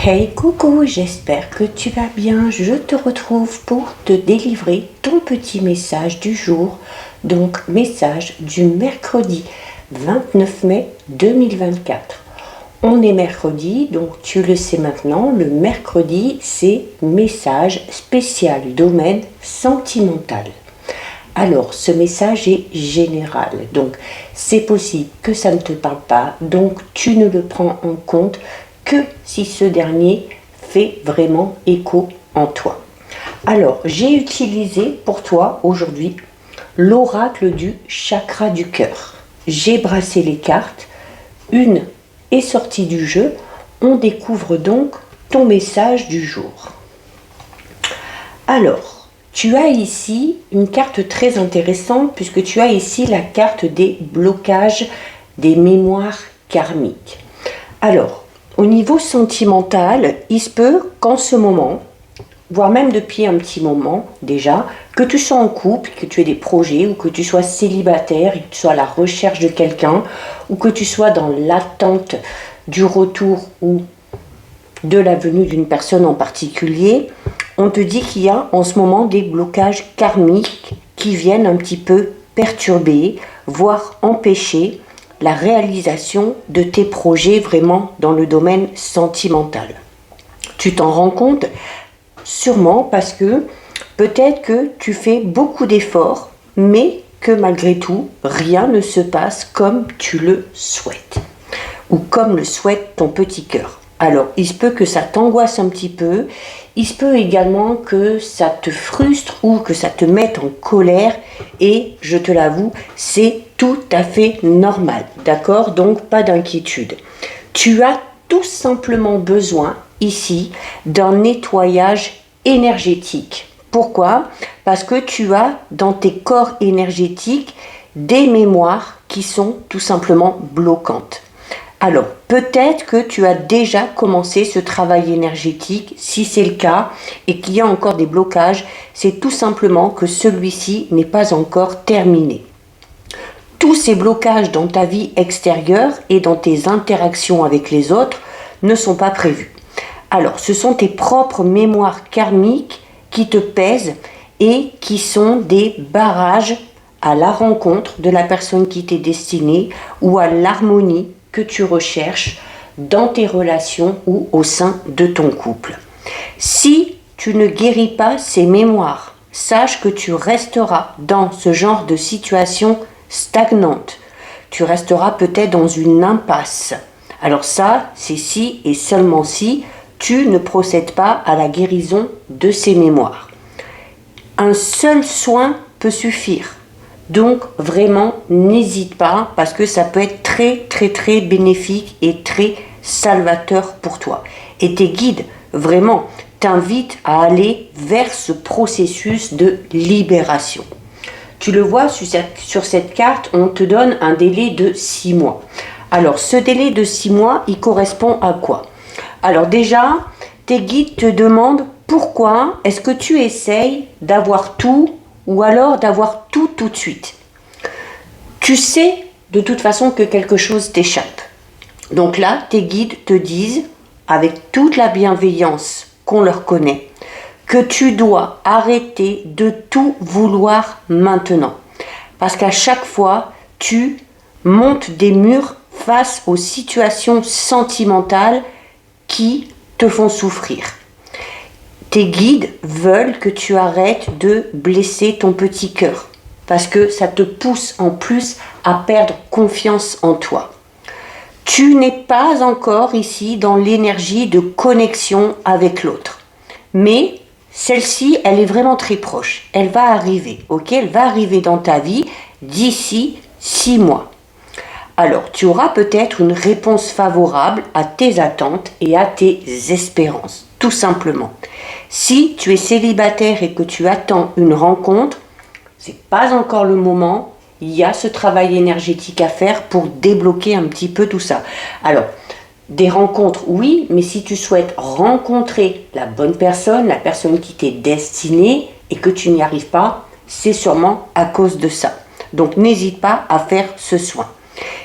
Hey coucou, j'espère que tu vas bien. Je te retrouve pour te délivrer ton petit message du jour. Donc message du mercredi 29 mai 2024. On est mercredi, donc tu le sais maintenant, le mercredi c'est message spécial domaine sentimental. Alors, ce message est général, donc c'est possible que ça ne te parle pas, donc tu ne le prends en compte que si ce dernier fait vraiment écho en toi. Alors, j'ai utilisé pour toi aujourd'hui l'oracle du chakra du cœur. J'ai brassé les cartes, une est sortie du jeu, on découvre donc ton message du jour. Alors, tu as ici une carte très intéressante puisque tu as ici la carte des blocages, des mémoires karmiques. Alors, au niveau sentimental, il se peut qu'en ce moment, voire même depuis un petit moment déjà, que tu sois en couple, que tu aies des projets ou que tu sois célibataire et que tu sois à la recherche de quelqu'un ou que tu sois dans l'attente du retour ou de la venue d'une personne en particulier, on te dit qu'il y a en ce moment des blocages karmiques qui viennent un petit peu perturber, voire empêcher la réalisation de tes projets vraiment dans le domaine sentimental. Tu t'en rends compte sûrement parce que peut-être que tu fais beaucoup d'efforts, mais que malgré tout, rien ne se passe comme tu le souhaites ou comme le souhaite ton petit cœur. Alors, il se peut que ça t'angoisse un petit peu, il se peut également que ça te frustre ou que ça te mette en colère et, je te l'avoue, c'est tout à fait normal, d'accord? Donc, pas d'inquiétude. Tu as tout simplement besoin, ici, d'un nettoyage énergétique. Pourquoi? Parce que tu as dans tes corps énergétiques des mémoires qui sont tout simplement bloquantes. Alors, peut-être que tu as déjà commencé ce travail énergétique. Si c'est le cas et qu'il y a encore des blocages, c'est tout simplement que celui-ci n'est pas encore terminé. Tous ces blocages dans ta vie extérieure et dans tes interactions avec les autres ne sont pas prévus. Alors, ce sont tes propres mémoires karmiques qui te pèsent et qui sont des barrages à la rencontre de la personne qui t'est destinée ou à l'harmonie que tu recherches dans tes relations ou au sein de ton couple. Si tu ne guéris pas ces mémoires, sache que tu resteras dans ce genre de situation stagnante. Tu resteras peut-être dans une impasse. Alors ça, c'est si et seulement si tu ne procèdes pas à la guérison de ces mémoires. Un seul soin peut suffire. Donc vraiment, n'hésite pas parce que ça peut être très bénéfique et très salvateur pour toi. Et tes guides, vraiment, t'invitent à aller vers ce processus de libération. Tu le vois sur cette carte, on te donne un délai de 6 mois. Alors, ce délai de 6 mois, il correspond à quoi? Alors déjà, tes guides te demandent pourquoi est-ce que tu essayes d'avoir tout ou alors d'avoir tout de suite. Tu sais de toute façon que quelque chose t'échappe. Donc là, tes guides te disent, avec toute la bienveillance qu'on leur connaît, que tu dois arrêter de tout vouloir maintenant. Parce qu'à chaque fois, tu montes des murs face aux situations sentimentales qui te font souffrir. Tes guides veulent que tu arrêtes de blesser ton petit cœur parce que ça te pousse en plus à perdre confiance en toi. Tu n'es pas encore ici dans l'énergie de connexion avec l'autre. Mais celle-ci, elle est vraiment très proche. Elle va arriver, ok? Elle va arriver dans ta vie d'ici 6 mois. Alors, tu auras peut-être une réponse favorable à tes attentes et à tes espérances, tout simplement. Si tu es célibataire et que tu attends une rencontre, c'est pas encore le moment. Il y a ce travail énergétique à faire pour débloquer un petit peu tout ça. Alors, des rencontres, oui, mais si tu souhaites rencontrer la bonne personne, la personne qui t'est destinée et que tu n'y arrives pas, c'est sûrement à cause de ça. Donc, n'hésite pas à faire ce soin.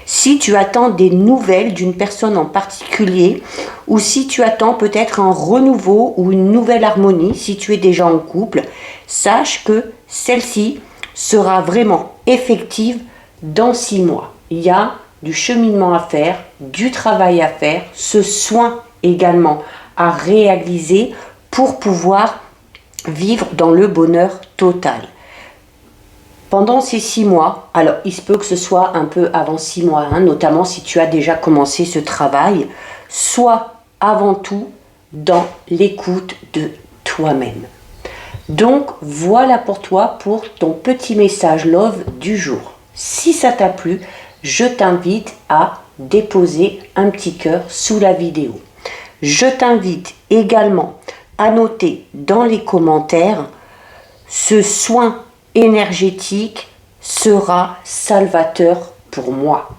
Si tu attends des nouvelles d'une personne en particulier ou si tu attends peut-être un renouveau ou une nouvelle harmonie, si tu es déjà en couple, sache que celle-ci sera vraiment effective dans 6 mois. Il y a du cheminement à faire, du travail à faire, ce soin également à réaliser pour pouvoir vivre dans le bonheur total. Pendant ces 6 mois, alors il se peut que ce soit un peu avant 6 mois, notamment si tu as déjà commencé ce travail, sois avant tout dans l'écoute de toi-même. Donc voilà pour toi pour ton petit message love du jour. Si ça t'a plu, je t'invite à déposer un petit cœur sous la vidéo. Je t'invite également à noter dans les commentaires ce soin énergétique sera salvateur pour moi.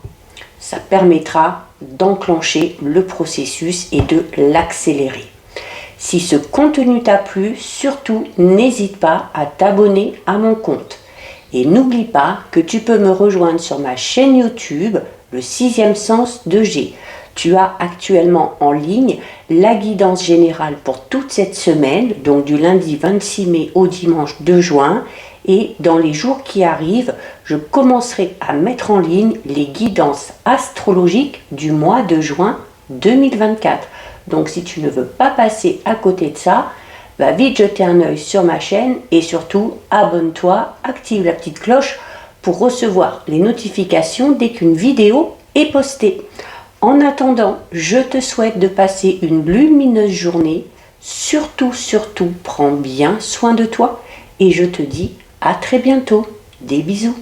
Ça permettra d'enclencher le processus et de l'accélérer. Si ce contenu t'a plu, surtout n'hésite pas à t'abonner à mon compte. Et n'oublie pas que tu peux me rejoindre sur ma chaîne YouTube, le 6e sens de G. Tu as actuellement en ligne la guidance générale pour toute cette semaine, donc du lundi 26 mai au dimanche 2 juin. Et dans les jours qui arrivent, je commencerai à mettre en ligne les guidances astrologiques du mois de juin 2024. Donc si tu ne veux pas passer à côté de ça, va vite jeter un œil sur ma chaîne et surtout abonne-toi, active la petite cloche pour recevoir les notifications dès qu'une vidéo est postée. En attendant, je te souhaite de passer une lumineuse journée. Surtout, prends bien soin de toi et je te dis à très bientôt. Des bisous.